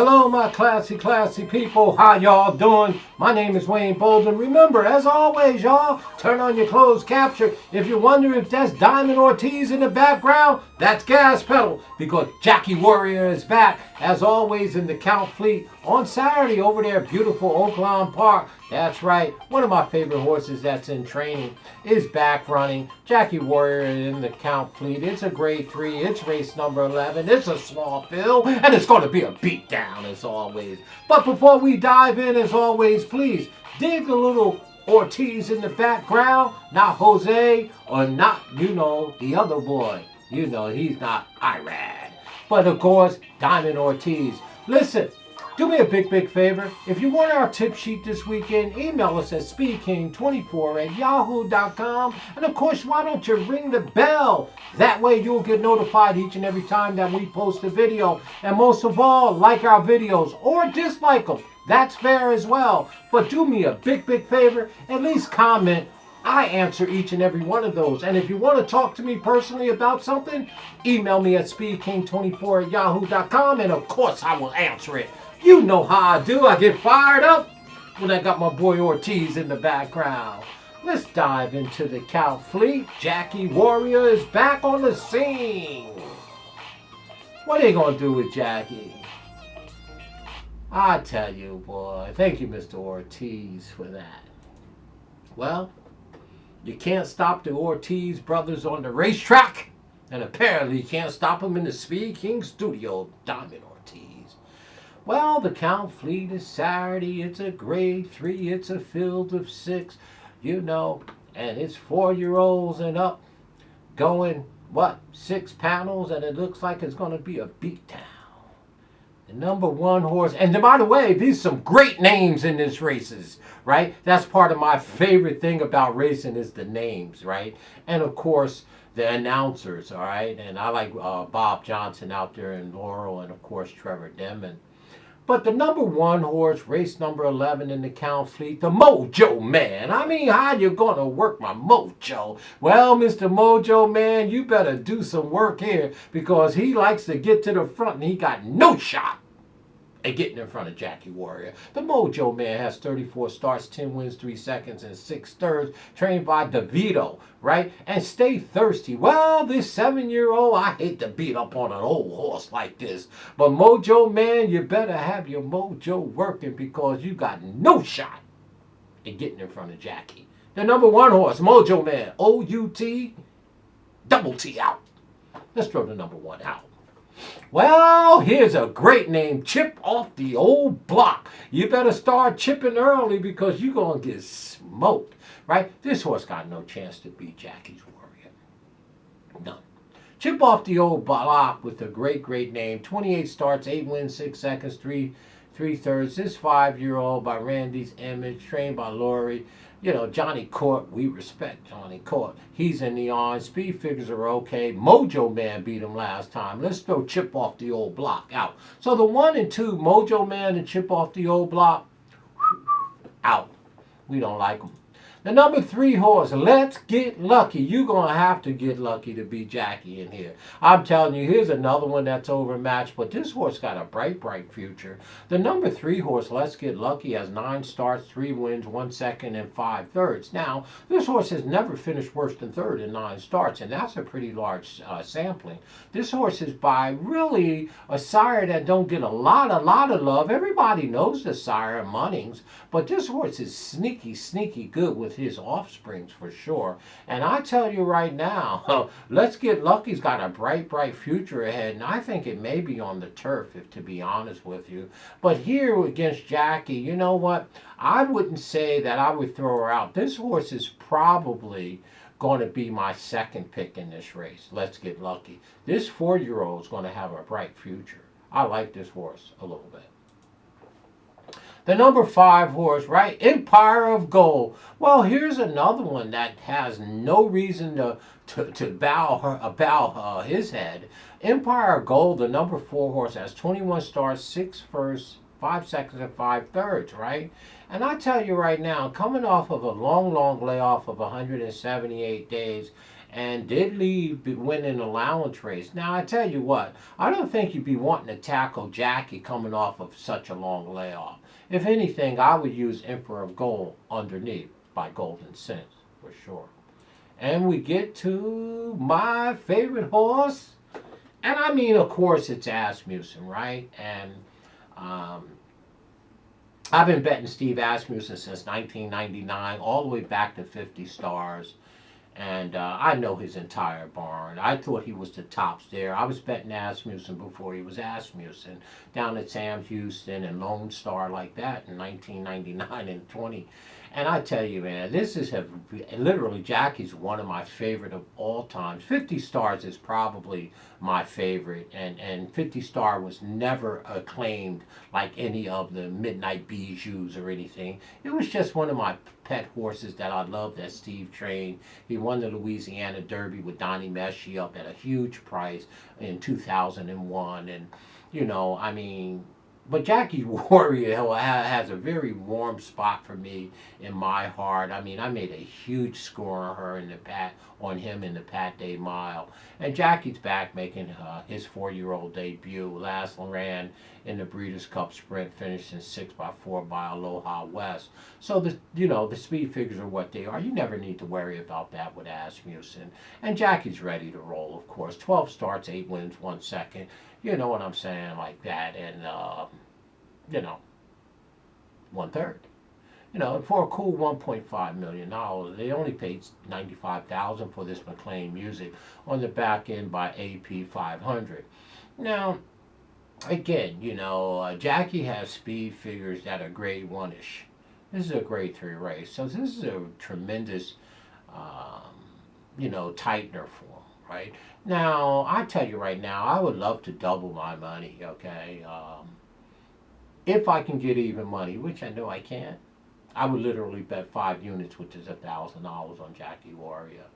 Hello, my classy people. How y'all doing? My name is Wayne Bolden. Remember, as always, y'all, turn on your closed capture. If you're wondering if that's Diamond Ortiz in the background, that's Gas Pedal, because Jackie Warrior is back, as always, in the Count Fleet on Saturday over there at beautiful Oaklawn Park. That's right, one of my favorite horses that's in training is back running. Jackie Warrior in the Count Fleet. It's a grade 3. It's race number 11. It's a small field, and it's going to be a beatdown as always. But before we dive in, as always, please dig a little Ortiz in the background. Not Jose, or not, the other boy. He's not Irad. But of course, Diamond Ortiz. Listen. Do me a big favor. If you want our tip sheet this weekend, email us at speedking24@yahoo.com. And of course, why don't you ring the bell? That way you'll get notified each and every time that we post a video. And most of all, like our videos or dislike them. That's fair as well. But do me a big favor. At least comment. I answer each and every one of those. And if you want to talk to me personally about something, email me at speedking24@yahoo.com. And of course, I will answer it. You know how I do. I get fired up when I got my boy Ortiz in the background. Let's dive into the Count Fleet. Jackie Warrior is back on the scene. What are they going to do with Jackie? I tell you, boy. Thank you, Mr. Ortiz, for that. Well, you can't stop the Ortiz brothers on the racetrack. And apparently you can't stop them in the Speed King studio, Diamond Ortiz. Well, the Count Fleet is Saturday. It's a grade 3. It's a field of 6, and it's 4-year-olds and up going, 6 panels, and it looks like it's going to be a beatdown. The number 1 horse, and by the way, these are some great names in this races, right? That's part of my favorite thing about racing is the names, right? And of course, the announcers, all right? And I like Bob Johnson out there in Laurel, and of course, Trevor Denman. But the number 1 horse, race number 11 in the Count Fleet, the Mojo Man. I mean, how you gonna work my mojo? Well, Mr. Mojo Man, you better do some work here because he likes to get to the front and he got no shot at getting in front of Jackie Warrior. The Mojo Man has 34 starts, 10 wins, 3 seconds, and 6 thirds, trained by DeVito, right? And stay thirsty. Well, this 7-year-old, I hate to beat up on an old horse like this, but Mojo Man, you better have your mojo working because you got no shot at getting in front of Jackie. The number 1 horse, Mojo Man, O-U-T, double T out. Let's throw the number 1 out. Well, here's a great name, Chip Off the Old Block. You better start chipping early because you're going to get smoked, right? This horse got no chance to beat Jackie's Warrior. None. Chip Off the Old Block with a great name. 28 starts, 8 wins, 6 seconds, 3 thirds. This 5-year-old by Randy's Image, trained by Lori. Johnny Court, we respect Johnny Court. He's in the on. Speed figures are okay. Mojo Man beat him last time. Let's throw Chip Off the Old Block out. So the 1 and 2, Mojo Man and Chip Off the Old Block, out. We don't like them. The number 3 horse, Let's Get Lucky. You're going to have to get lucky to beat Jackie in here. I'm telling you, here's another one that's overmatched, but this horse got a bright future. The number 3 horse, Let's Get Lucky, has 9 starts, 3 wins, 1 second, and 5 thirds. Now, this horse has never finished worse than 3rd in 9 starts, and that's a pretty large sampling. This horse is by really a sire that don't get a lot of love. Everybody knows the sire, Munnings, but this horse is sneaky good with his offsprings for sure. And I tell you right now, Let's Get Lucky's got a bright future ahead, and I think it may be on the turf, if to be honest with you. But here against Jackie, you know what? I wouldn't say that I would throw her out. This horse is probably going to be my 2nd pick in this race. Let's Get Lucky. This 4-year-old is going to have a bright future. I like this horse a little bit. The number 5 horse, right? Empire of Gold. Well, here's another one that has no reason to bow his head. Empire of Gold, the number 4 horse, has 21 starts, 6 firsts, 5 seconds, and 5 thirds, right? And I tell you right now, coming off of a long layoff of 178 days, and did lead winning allowance race. Now, I tell you what, I don't think you'd be wanting to tackle Jackie coming off of such a long layoff. If anything, I would use Emperor of Gold underneath by Golden Sense, for sure. And we get to my favorite horse. And I mean, of course, it's Asmussen, right? And um, I've been betting Steve Asmussen since 1999, all the way back to 50 stars. And I know his entire barn. I thought he was the tops there. I was betting Asmussen before he was Asmussen, down at Sam Houston and Lone Star like that in 1999 and 20. And I tell you, man, this is literally, Jackie's one of my favorite of all time. 50 Stars is probably my favorite, and 50 Star was never acclaimed like any of the Midnight Bijous or anything. It was just one of my pet horses that I loved that Steve trained. He won the Louisiana Derby with Donnie Meshy up at a huge price in 2001, and you know, I mean, but Jackie Warrior has a very warm spot for me in my heart. I mean, I made a huge score on her on him in the Pat Day Mile, and Jackie's back making his 4-year-old debut. Last ran in the Breeders' Cup Sprint, finished in 6x4 by Aloha West. So the speed figures are what they are. You never need to worry about that with Asmussen. And Jackie's ready to roll, of course. 12 starts, 8 wins, 1 second. You know what I'm saying, like that, and 1/3. For a cool $1.5 million, they only paid $95,000 for this McLean Music on the back end by AP 500. Now, again, Jackie has speed figures that are grade 1-ish. This is a grade 3 race, so this is a tremendous, tightener for him, right? Now, I tell you right now, I would love to double my money, okay? If I can get even money, which I know I can't, I would literally bet 5 units, which is $1,000 on Jackie Warrior.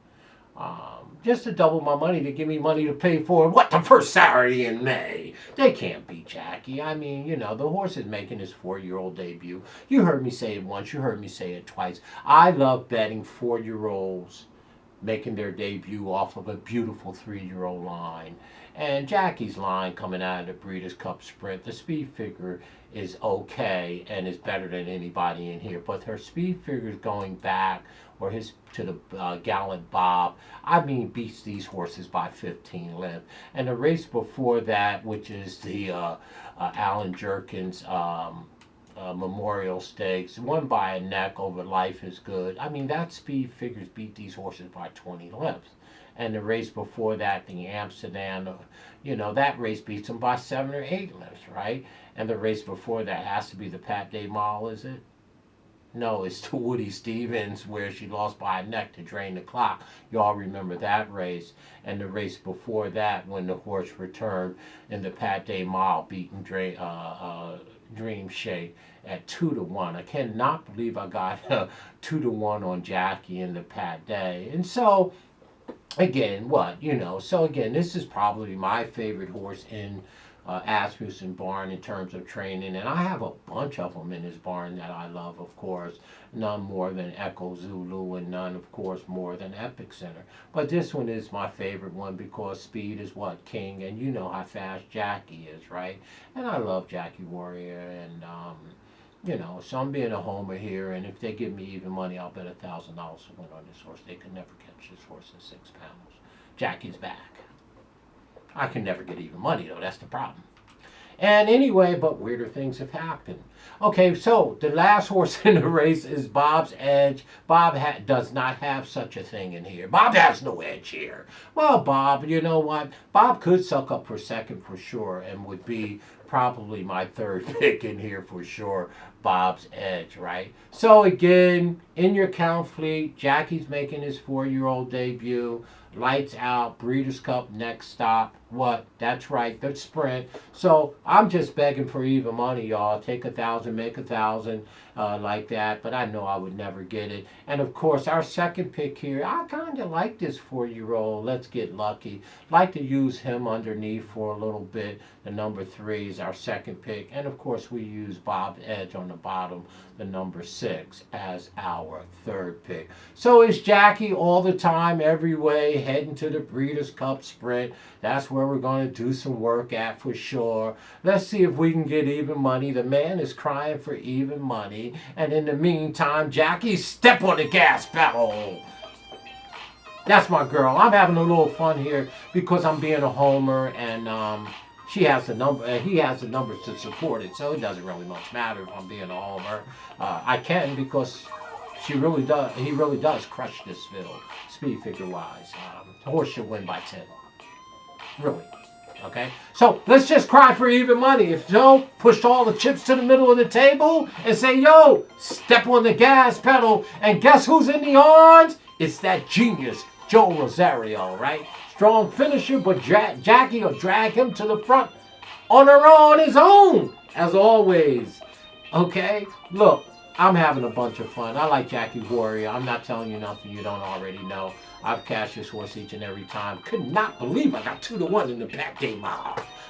Just to double my money, to give me money to pay for the first Saturday in May. They can't beat Jackie. I mean, the horse is making his 4-year-old debut. You heard me say it once, you heard me say it twice. I love betting 4-year-olds making their debut off of a beautiful 3-year-old line. And Jackie's line coming out of the Breeders' Cup Sprint, the speed figure is okay and is better than anybody in here. But her speed figures going back to the Gallant Bob, I mean, beats these horses by 15 lengths. And the race before that, which is the Alan Jerkins Memorial Stakes, won by a neck over Life is Good. I mean, that speed figures beat these horses by 20 lengths. And the race before that, the Amsterdam, that race beats them by 7 or 8 lengths, right? And the race before that has to be the Pat Day Mile, is it? No, it's to Woody Stevens, where she lost by a neck to Drain the Clock. You all remember that race. And the race before that, when the horse returned in the Pat Day Mile, beating Dream Shake at 2-1. I cannot believe I got 2-1 on Jackie in the Pat Day. And so, again, this is probably my favorite horse in Asmussen barn in terms of training, and I have a bunch of them in his barn that I love, of course. None more than Echo Zulu, and none, of course, more than Epic Center. But this one is my favorite one because speed is king, and you know how fast Jackie is, right? And I love Jackie Warrior, and so I'm being a homer here, and if they give me even money, I'll bet $1,000 to win on this horse. They could never catch this horse in 6 pounds. Jackie's back. I can never get even money, though. That's the problem. And anyway, but weirder things have happened. Okay, so the last horse in the race is Bob's Edge. Bob does not have such a thing in here. Bob has no edge here. Well, Bob, you know what? Bob could suck up for second for sure and would be probably my 3rd pick in here for sure. Bob's Edge, right? So again, in your count fleet, Jackie's making his 4-year-old debut. Lights out, Breeders' Cup next stop, What? That's right, the sprint. So I'm just begging for even money, y'all. Take 1,000, make 1,000, like that. But I know I would never get it. And of course, our second pick here, I kind of like this 4-year-old. Let's Get Lucky. Like to use him underneath for a little bit. The number 3 is our second pick. And of course, we use Bob Edge on the bottom, the number 6, as our third pick. So it's Jackie all the time, every way, heading to the Breeders' Cup Sprint. That's where we're going to do some work at for sure. Let's see if we can get even money. The man is crying for even money. And in the meantime, Jackie, step on the gas pedal. That's my girl. I'm having a little fun here because I'm being a homer, and she has the number. He has the numbers to support it, so it doesn't really much matter if I'm being a homer. I can, because she really does. He really does crush this field, speed figure wise. Horse should win by 10. Really. Okay? So let's just cry for even money. If so, push all the chips to the middle of the table and say, yo, step on the gas pedal. And guess who's in the arms? It's that genius, Joe Rosario, right? Strong finisher, but Jackie will drag him to the front on his own, as always. Okay? Look, I'm having a bunch of fun. I like Jackie Warrior. I'm not telling you nothing you don't already know. I've cashed this horse each and every time. Could not believe I got 2-1 in the back game.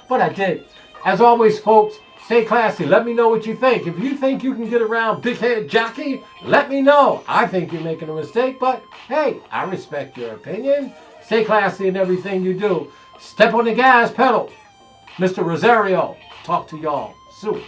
But I did. As always, folks, stay classy. Let me know what you think. If you think you can get around Big Head Jackie, let me know. I think you're making a mistake, but hey, I respect your opinion. Stay classy in everything you do. Step on the gas pedal. Mr. Rosario, talk to y'all soon.